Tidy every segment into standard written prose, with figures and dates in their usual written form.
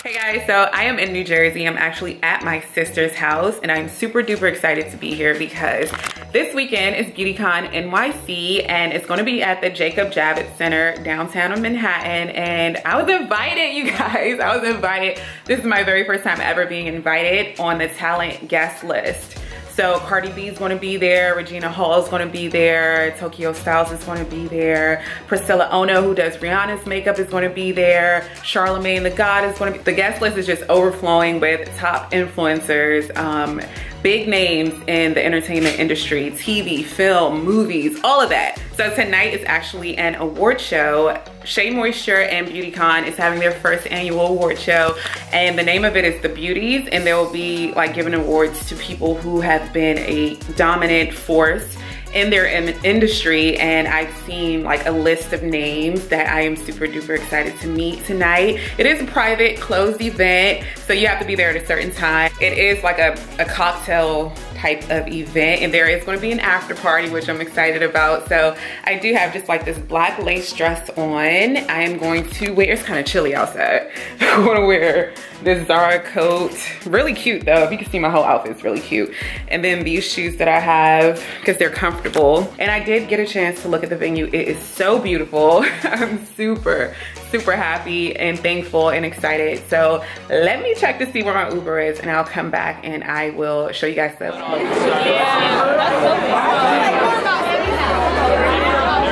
Hey guys, so I am in New Jersey. I'm actually at my sister's house and I'm super duper excited to be here because this weekend is BEAUTYCON NYC and it's gonna be at the Jacob Javits Center downtown in Manhattan. And I was invited, you guys, I was invited. This is my very first time ever being invited on the talent guest list. So Cardi B is gonna be there, Regina Hall is gonna be there, Tokyo Styles is gonna be there, Priscilla Ono, who does Rihanna's makeup, is gonna be there, Charlemagne the God is gonna be. The guest list is just overflowing with top influencers, big names in the entertainment industry, TV, film, movies, all of that. So tonight is actually an award show. Shea Moisture and BEAUTYCON is having their first annual award show, and the name of it is the Beauties, and they will be like giving awards to people who have been a dominant force in their industry. And I've seen like a list of names that I am super duper excited to meet tonight. It is a private closed event, so you have to be there at a certain time. It is like a cocktail type of event, and there is going to be an after party, which I'm excited about. So I do have just like this black lace dress on. I am going to wear, it's kind of chilly outside. I'm going to wear this Zara coat, really cute though. If you can see my whole outfit, it's really cute. And then these shoes that I have because they're comfortable. And I did get a chance to look at the venue. It is so beautiful. I'm super happy and thankful and excited. So let me check to see where my Uber is, and I'll come back and I will show you guys the location. They're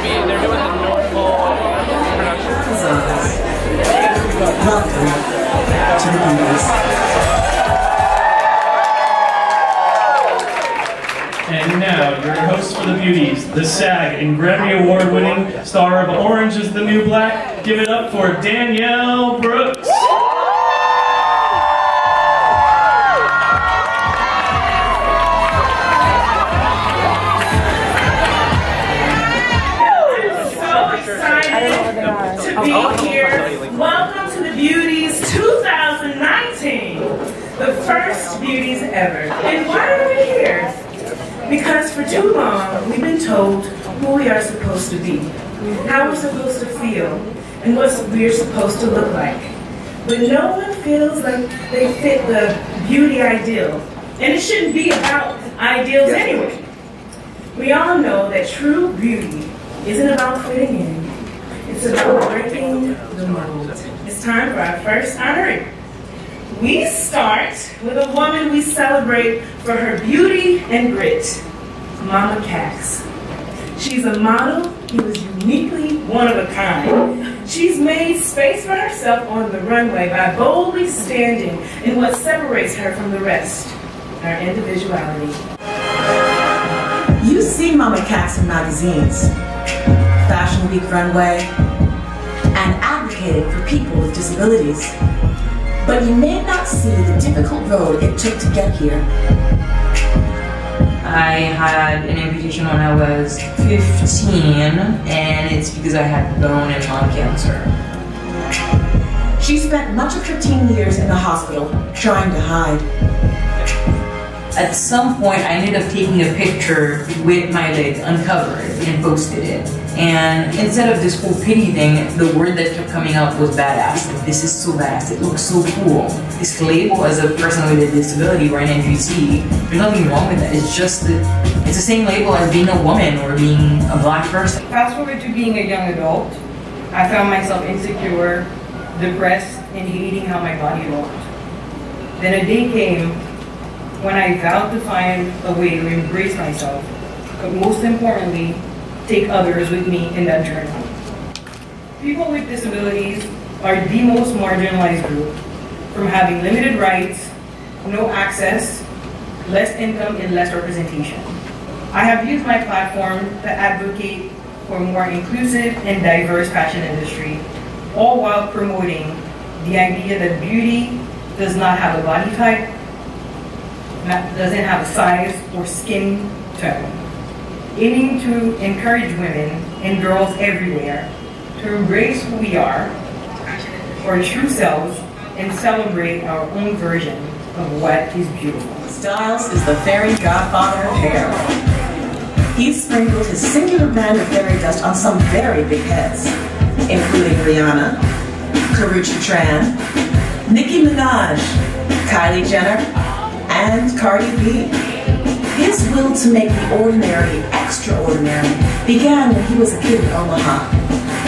doing the normal production. And now, your host for the Beauties, the SAG and Grammy Award-winning star of Orange is the New Black. Give it up for Danielle Brooks. To be here. Welcome to the Beauties 2019, the first Beauties ever. And why are we here? Because for too long we've been told who we are supposed to be, how we're supposed to feel, and what we're supposed to look like. But no one feels like they fit the beauty ideal, and it shouldn't be about ideals anyway. We all know that true beauty isn't about fitting in. It's about breaking the mold. It's time for our first honoree. We start with a woman we celebrate for her beauty and grit, Mama Cax. She's a model who is uniquely one of a kind. She's made space for herself on the runway by boldly standing in what separates her from the rest, her individuality. You see Mama Cax in magazines, Fashion Week runway, and advocated for people with disabilities. But you may not see the difficult road it took to get here. I had an amputation when I was 15, and it's because I had bone and lung cancer. She spent much of her teen years in the hospital trying to hide. At some point, I ended up taking a picture with my legs uncovered and posted it. And instead of this whole pity thing, the word that kept coming up was badass. Like, this is so badass, it looks so cool. This label as a person with a disability or an amputee, there's nothing wrong with that. It's just that it's the same label as being a woman or being a black person. Fast forward to being a young adult, I found myself insecure, depressed, and hating how my body looked. Then a day came when I vowed to find a way to embrace myself, but most importantly, take others with me in that journey. People with disabilities are the most marginalized group, from having limited rights, no access, less income, and less representation. I have used my platform to advocate for a more inclusive and diverse fashion industry, all while promoting the idea that beauty does not have a body type, doesn't have a size or skin tone, aiming to encourage women and girls everywhere to embrace who we are, our true selves, and celebrate our own version of what is beautiful. Stylez is the fairy godfather of hair. He's sprinkled his singular brand of fairy dust on some very big heads, including Rihanna, Karrueche Tran, Nicki Minaj, Kylie Jenner, and Cardi B. His will to make the ordinary extraordinary began when he was a kid in Omaha.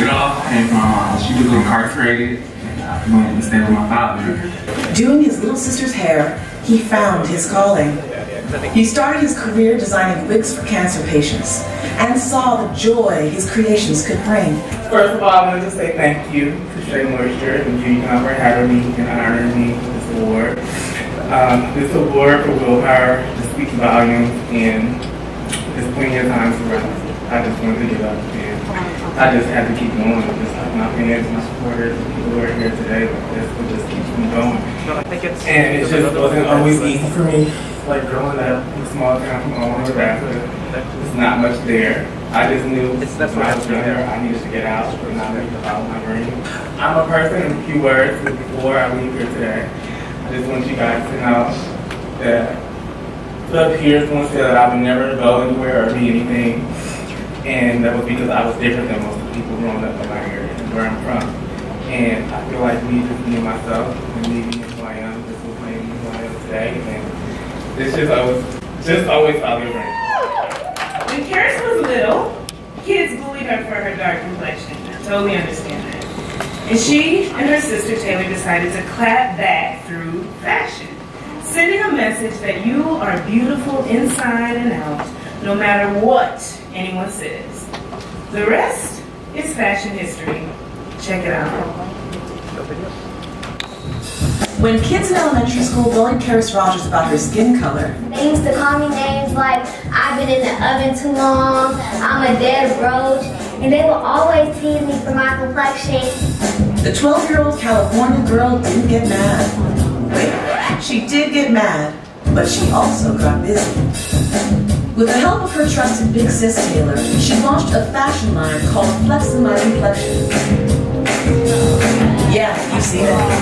It all came from, she was incarcerated, and I went to stay with my father. Doing his little sister's hair, he found his calling. He started his career designing wigs for cancer patients and saw the joy his creations could bring. First of all, I wanted to say thank you to Shea Moisture and BEAUTYCON for having me and honoring me with this award. This award for willpower just speaks volumes, and there's plenty of times where I just wanted to give up, and I just had to keep going. Just like my fans, my supporters, the people who are here today, this would just keep me going. And it just wasn't always easy for me. Like growing up in a small town from all over Nebraska, there's not much there. I just knew when I was younger I needed to get out and not let me follow my dream. I'm a person, in a few words, before I leave here today. I just want you guys to know that the peers once said that I would never go anywhere or be anything, and that was because I was different than most of the people growing up in my area and where I'm from. And I feel like me just being myself and me being who I am, this will make me who I am today. And it's just always follow your dream. When Kheris was little, kids bullied her for her dark complexion. I totally understand that. And she and her sister Taylor decided to clap back through fashion, sending a message that you are beautiful inside and out, no matter what anyone says. The rest is fashion history. Check it out. When kids in elementary school bullied Kheris Rogers about her skin color, they used to call me names like, I've been in the oven too long, I'm a dead roach, and they will always tease me for my complexion. The 12-year-old California girl didn't get mad. Wait, she did get mad, but she also got busy. With the help of her trusted big sis Taylor, she launched a fashion line called Flexin' My Complexion. Yeah, you've seen it everywhere.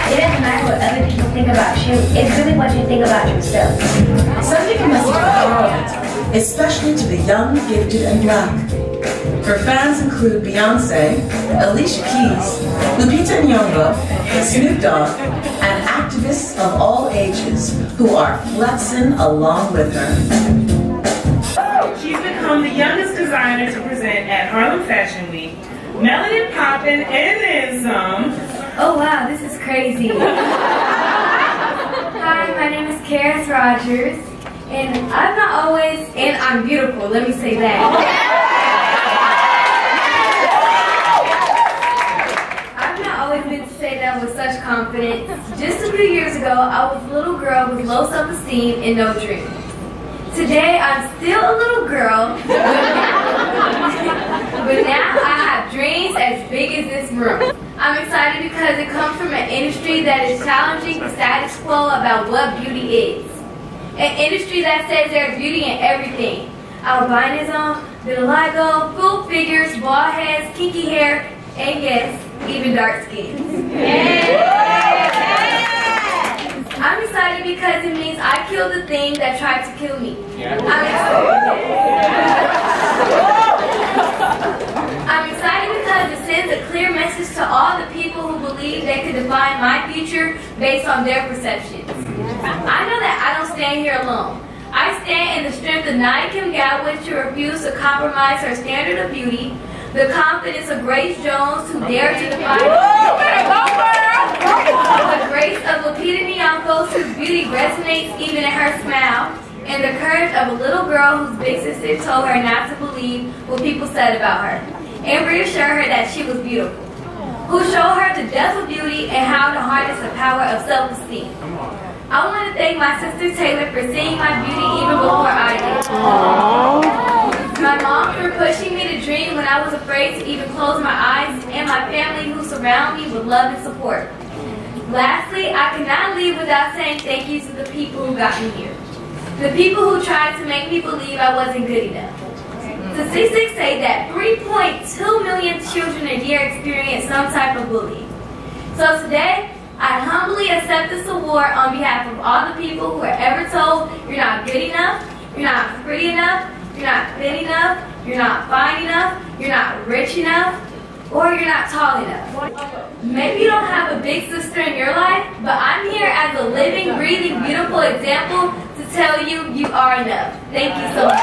It doesn't matter what other people think about you, it's really what you think about yourself. Sending a message of empowerment, especially to the young, gifted, and black. Her fans include Beyonce, Alicia Keys, Lupita Nyong'o, Snoop Dogg, and activists of all ages who are flexing along with her. She's become the youngest designer to present at Harlem Fashion Week, Melanin Poppin', and then some. Oh wow, this is crazy. Hi, my name is Kheris Rogers, and I'm not always, and I'm beautiful, let me say that. I've not always meant to say that with such confidence. Just a few years ago, I was a little girl with low self-esteem and no dreams. Today, I'm still a little girl, but now I have dreams as big as this room. I'm excited because it comes from an industry that is challenging the status quo about what beauty is. An industry that says there's beauty in everything. Albinism, vitiligo, full figures, bald heads, kinky hair, and yes, even dark skins. I'm excited because it means I killed the thing that tried to kill me. I'm excited because it sends a clear message to all the people who believe they could define my future based on their perceptions. I know that I don't stand here alone. I stand in the strength of Nia Kim Gadwin to refuse to compromise her standard of beauty, the confidence of Grace Jones who dared to define the grace of Lupita Nyong'o whose beauty resonates even in her smile, and the courage of a little girl whose big sister told her not to believe what people said about her, and reassure her that she was beautiful, who showed her the depth of beauty and how to harness the power of self-esteem. I want to thank my sister Taylor for seeing my beauty even before I did. My mom for pushing me to dream when I was afraid to even close my eyes, and my family who surround me with love and support. Lastly, I cannot leave without saying thank you to the people who got me here. The people who tried to make me believe I wasn't good enough. Statistics say that 3.2 million children a year experience some type of bullying. So today, I humbly accept this award on behalf of all the people who are ever told you're not good enough, you're not pretty enough, You're not thin enough, you're not fine enough, you're not rich enough, or you're not tall enough. Maybe you don't have a big sister in your life, but I'm here as a living, breathing, beautiful example to tell you you are enough. Thank you so much.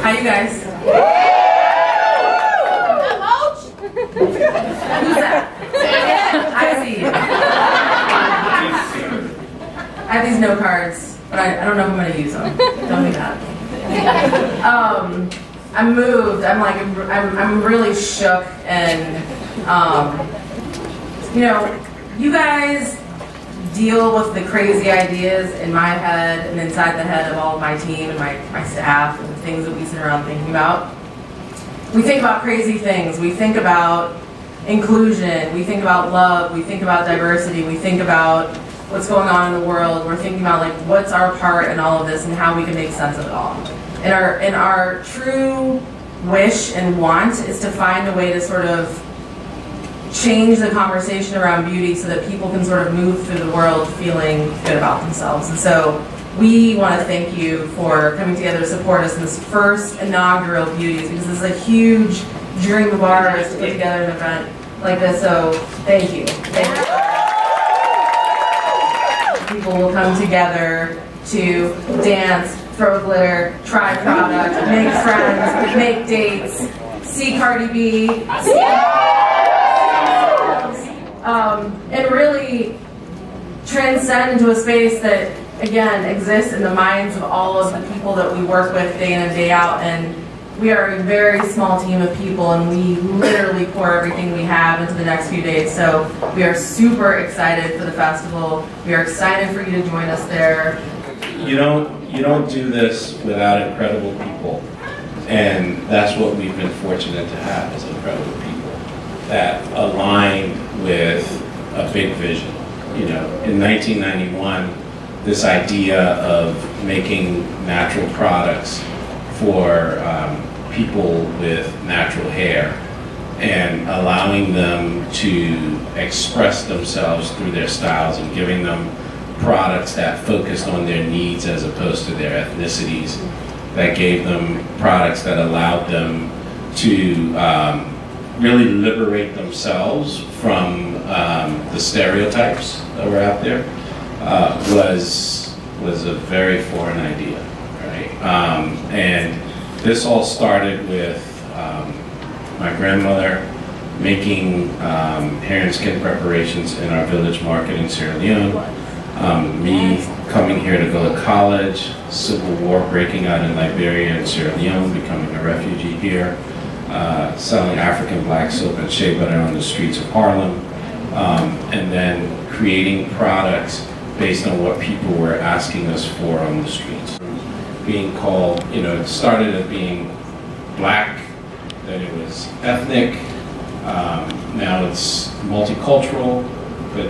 Hi, you guys. Who's that? I see you. I have these note cards, but I don't know if I'm going to use them. Don't do that. I'm moved. I'm really shook, and you know, you guys deal with the crazy ideas in my head and inside the head of all of my team and my staff and the things that we sit around thinking about. We think about crazy things. We think about inclusion. We think about love. We think about diversity. We think about what's going on in the world. We're thinking about like what's our part in all of this and how we can make sense of it all. And our true wish and want is to find a way to sort of change the conversation around beauty so that people can sort of move through the world feeling good about themselves. And so we want to thank you for coming together to support us in this first inaugural Beauties, because this is a huge dream of ours to put together an event like this. So thank you. Thank you. People will come together to dance, throw glitter, try product, make friends, make dates, see Cardi B, and really transcend into a space that, again, exists in the minds of all of the people that we work with day in and day out. And we are a very small team of people, and we literally pour everything we have into the next few days. So we are super excited for the festival. We are excited for you to join us there. You don't do this without incredible people, and that's what we've been fortunate to have, is incredible people that aligned with a big vision. You know, in 1991, this idea of making natural products for people with natural hair and allowing them to express themselves through their styles and giving them products that focused on their needs as opposed to their ethnicities, that gave them products that allowed them to really liberate themselves from the stereotypes that were out there, was a very foreign idea, right? And this all started with my grandmother making hair and skin preparations in our village market in Sierra Leone. Me coming here to go to college, civil war breaking out in Liberia and Sierra Leone, becoming a refugee here, selling African black soap and shea butter on the streets of Harlem, and then creating products based on what people were asking us for on the streets. Being called, you know, it started as being black, then it was ethnic, now it's multicultural, but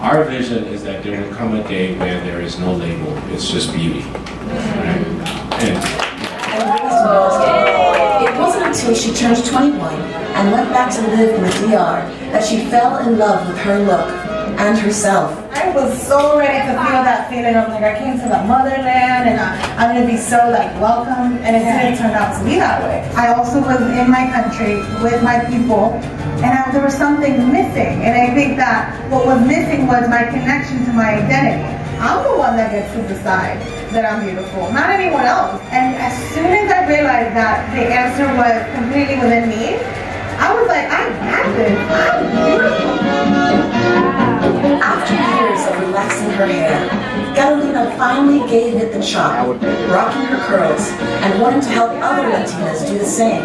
our vision is that there will come a day where there is no label, it's just beauty. Right? It wasn't until she turned 21 and went back to live in the DR that she fell in love with her look and herself. I was so ready to feel that feeling of like I came to the motherland and I'm going to be so like welcome, and it didn't turn out to be that way. I also was in my country with my people, and there was something missing, and I think that what was missing was my connection to my identity. I'm the one that gets to decide that I'm beautiful, not anyone else. And as soon as I realized that the answer was completely within me, I was like, I got this, I'm beautiful. After years of relaxing her hair, Catalina finally gave it the chop, rocking her curls and wanting to help other Latinas do the same.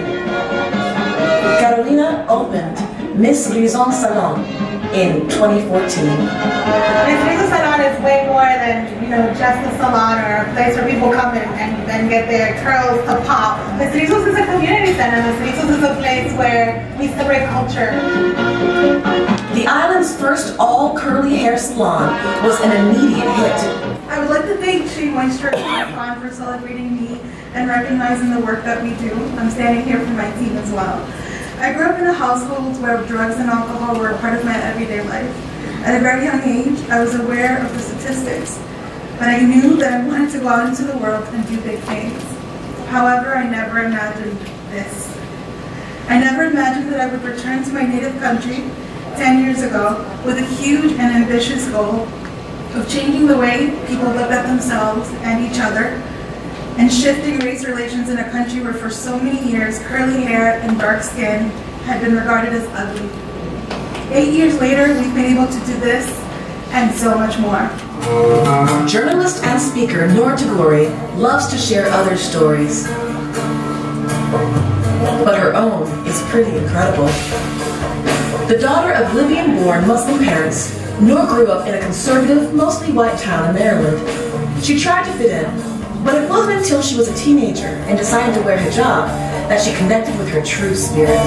Catalina opened Miss Rizon Salon in 2014. Miss Rizon Salon is way more than, you know, just a salon or a place where people come and get their curls to pop. Miss Rizon is a community center. Miss Rizon is a place where we celebrate culture. The island's first all-curly hair salon was an immediate hit. I would like to thank SHEA Moisture for celebrating me and recognizing the work that we do. I'm standing here for my team as well. I grew up in a household where drugs and alcohol were a part of my everyday life. At a very young age, I was aware of the statistics, but I knew that I wanted to go out into the world and do big things. However, I never imagined this. I never imagined that I would return to my native country 10 years ago with a huge and ambitious goal of changing the way people look at themselves and each other, and shifting race relations in a country where for so many years curly hair and dark skin had been regarded as ugly. 8 years later, we've been able to do this and so much more. Journalist and speaker Noor Tagouri loves to share other stories, but her own is pretty incredible. The daughter of Libyan-born Muslim parents, Noor grew up in a conservative, mostly white town in Maryland. She tried to fit in, but it wasn't until she was a teenager and decided to wear hijab that she connected with her true spirit.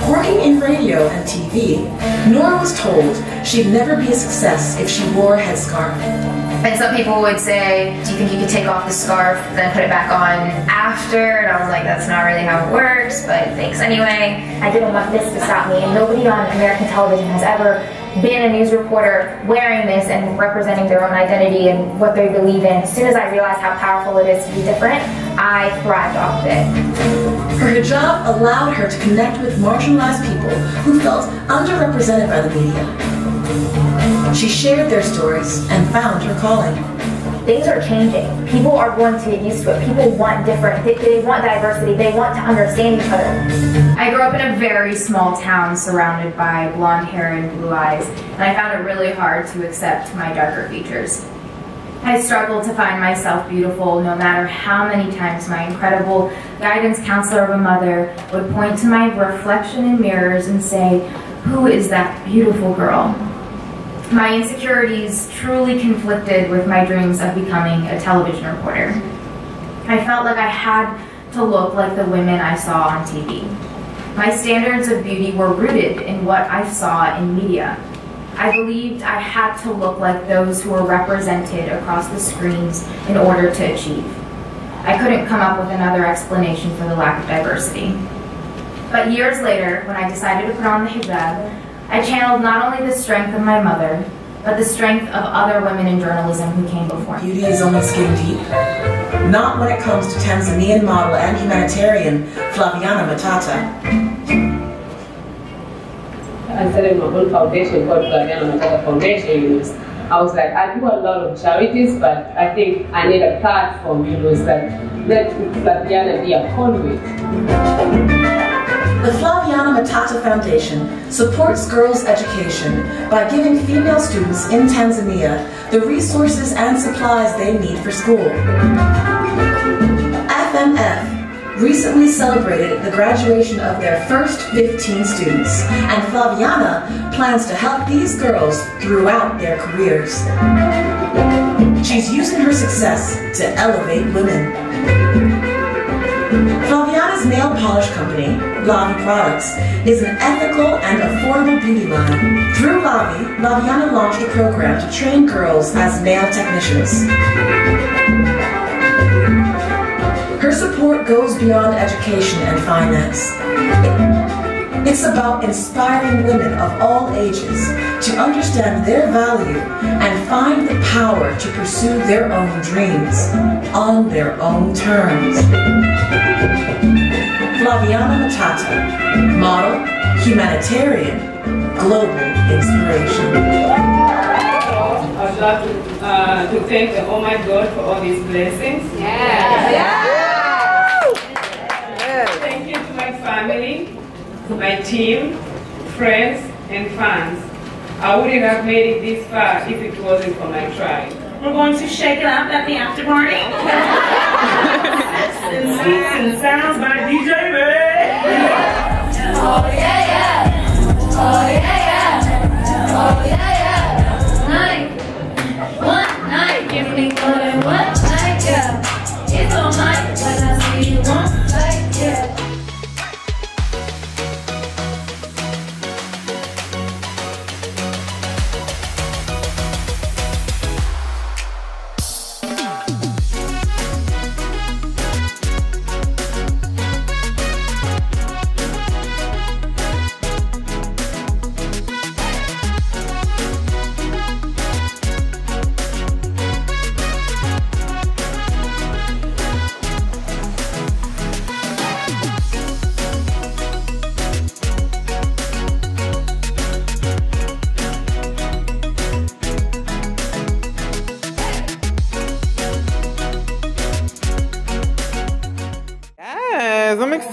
Working in radio and TV, Noor was told she'd never be a success if she wore a headscarf. And some people would say, do you think you could take off the scarf, then put it back on after? And I was like, that's not really how it works, but thanks anyway. I didn't want this to stop me, and nobody on American television has ever been a news reporter wearing this and representing their own identity and what they believe in. As soon as I realized how powerful it is to be different, I thrived off of it. Her hijab allowed her to connect with marginalized people who felt underrepresented by the media. She shared their stories and found her calling. Things are changing. People are going to get used to it. People want different. They want diversity. They want to understand each other. I grew up in a very small town surrounded by blonde hair and blue eyes, and I found it really hard to accept my darker features. I struggled to find myself beautiful no matter how many times my incredible guidance counselor of a mother would point to my reflection in mirrors and say, "Who is that beautiful girl?" My insecurities truly conflicted with my dreams of becoming a television reporter. I felt like I had to look like the women I saw on TV. My standards of beauty were rooted in what I saw in media. I believed I had to look like those who were represented across the screens in order to achieve. I couldn't come up with another explanation for the lack of diversity. But years later, when I decided to put on the hijab, I channeled not only the strength of my mother, but the strength of other women in journalism who came before me. Beauty is only skin deep. Not when it comes to Tanzanian model and humanitarian Flaviana Matata. I started my own foundation called Flaviana Matata Foundation. I was like, I do a lot of charities, but I think I need a platform, that let Flaviana be a conduit. The Flaviana Matata Foundation supports girls' education by giving female students in Tanzania the resources and supplies they need for school. FMF recently celebrated the graduation of their first 15 students, and Flaviana plans to help these girls throughout their careers. She's using her success to elevate women. Flaviana's nail polish company, Lavi Products, is an ethical and affordable beauty line. Through Lavi, Flaviana launched a program to train girls as nail technicians. Her support goes beyond education and finance. It's about inspiring women of all ages to understand their value and find the power to pursue their own dreams on their own terms. Flaviana Matata, model, humanitarian, global inspiration. I'd love to thank the Almighty God for all these blessings. Thank you to my family, my team, friends, and fans. I wouldn't have made it this far if it wasn't for my tribe. We're going to shake it up at the after party. And sweets and sounds by DJ Beige. Oh yeah, yeah. Oh yeah, yeah. Oh yeah, yeah. Night. One night. Give me more than one night, yeah. It's all night when I see you one night, yeah.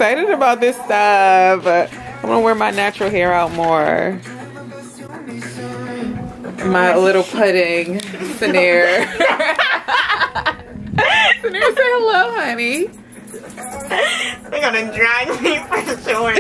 excited about this stuff. I'm gonna wear my natural hair out more. My little pudding, Sanir. Sanir, say hello, honey. They're gonna drag me for sure.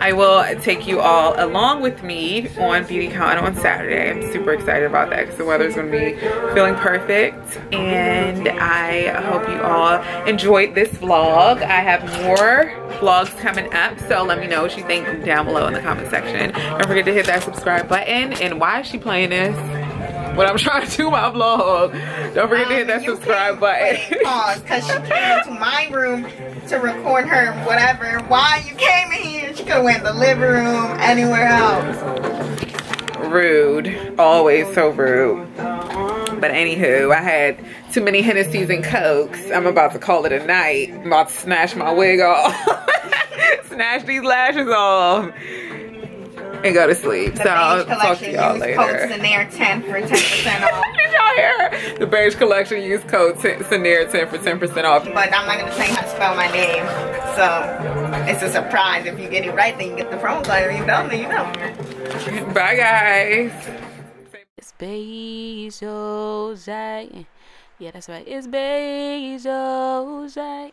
I will take you all along with me on BeautyCon on Saturday. I'm super excited about that because the weather's gonna be feeling perfect. And I hope you all enjoyed this vlog. I have more vlogs coming up, so let me know what you think down below in the comment section. Don't forget to hit that subscribe button. And why is she playing this? When I'm trying to do my vlog. Don't forget to hit that subscribe button. Pause, because she came into my room to record her whatever. Why you came in here? She could have went in the living room, anywhere else. Rude. Always so rude. But anywho, I had too many Hennessy's and Cokes. I'm about to call it a night. I'm about to snatch my wig off. Snatch these lashes off. And go to sleep. So I'll talk to y'all later. Code Sanir 10 for 10% off. Did y'all hear? The Beige collection use code Sanir 10 for 10% off. But I'm not gonna tell you how to spell my name. So it's a surprise. If you get it right, then you get the promo code. If you don't, then you don't. Bye guys. It's Beige Ojai. Yeah, that's right. It's Beige Ojai.